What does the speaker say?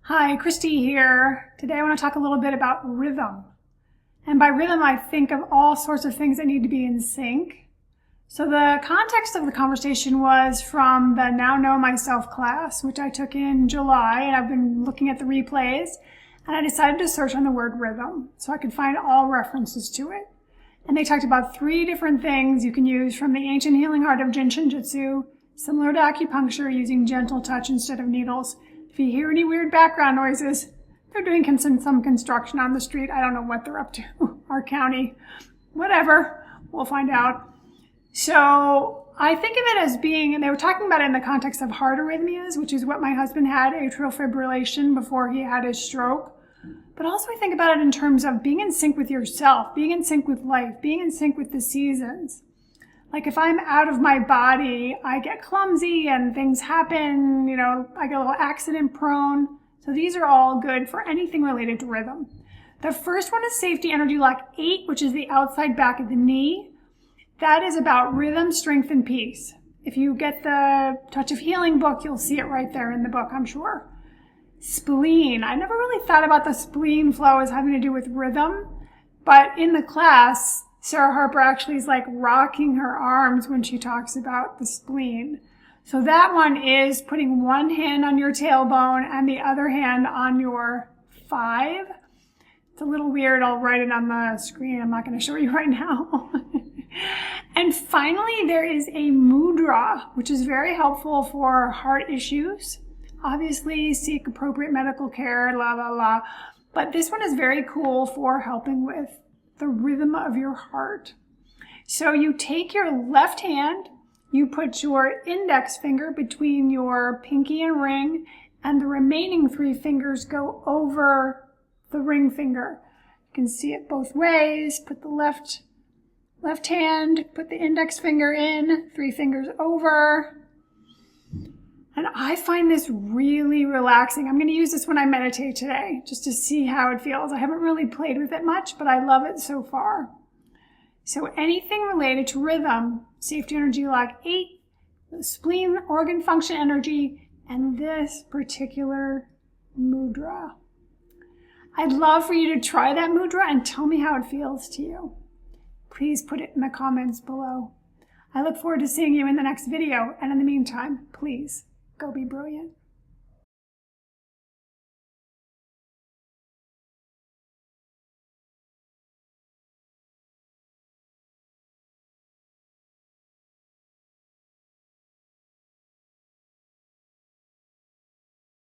Hi, Christy here. Today I want to talk a little bit about rhythm. And by rhythm, I think of all sorts of things that need to be in sync. So the context of the conversation was from the Now Know Myself class, which I took in July, and I've been looking at the replays, and I decided to search on the word rhythm so I could find all references to it. And they talked about 3 different things you can use from the ancient healing art of Jin Shin Jyutsu, similar to acupuncture, using gentle touch instead of needles. If you hear any weird background noises, they're doing some construction on the street. I don't know what they're up to. Our county, whatever, we'll find out. So I think of it as being, and they were talking about it in the context of heart arrhythmias, which is what my husband had, atrial fibrillation, before he had his stroke. But also I think about it in terms of being in sync with yourself, being in sync with life, being in sync with the seasons. Like if I'm out of my body, I get clumsy and things happen, I get a little accident prone. So these are all good for anything related to rhythm. The first one is Safety Energy Lock 8, which is the outside back of the knee. That is about rhythm, strength, and peace. If you get the Touch of Healing book, you'll see it right there in the book, I'm sure. Spleen. I never really thought about the spleen flow as having to do with rhythm, but in the class, Sarah Harper actually is like rocking her arms when she talks about the spleen. So that one is putting one hand on your tailbone and the other hand on your 5. It's a little weird. I'll write it on the screen. I'm not going to show you right now. And finally, there is a mudra, which is very helpful for heart issues. Obviously, seek appropriate medical care, But this one is very cool for helping with the rhythm of your heart. So you take your left hand, you put your index finger between your pinky and ring, and the remaining 3 fingers go over the ring finger. You can see it both ways. Put the left hand, put the index finger in, 3 fingers over. And I find this really relaxing. I'm going to use this when I meditate today, just to see how it feels. I haven't really played with it much, but I love it so far. So anything related to rhythm, Safety Energy Lock 8, the spleen organ function energy, and this particular mudra. I'd love for you to try that mudra and tell me how it feels to you. Please put it in the comments below. I look forward to seeing you in the next video. And in the meantime, please, go be brilliant.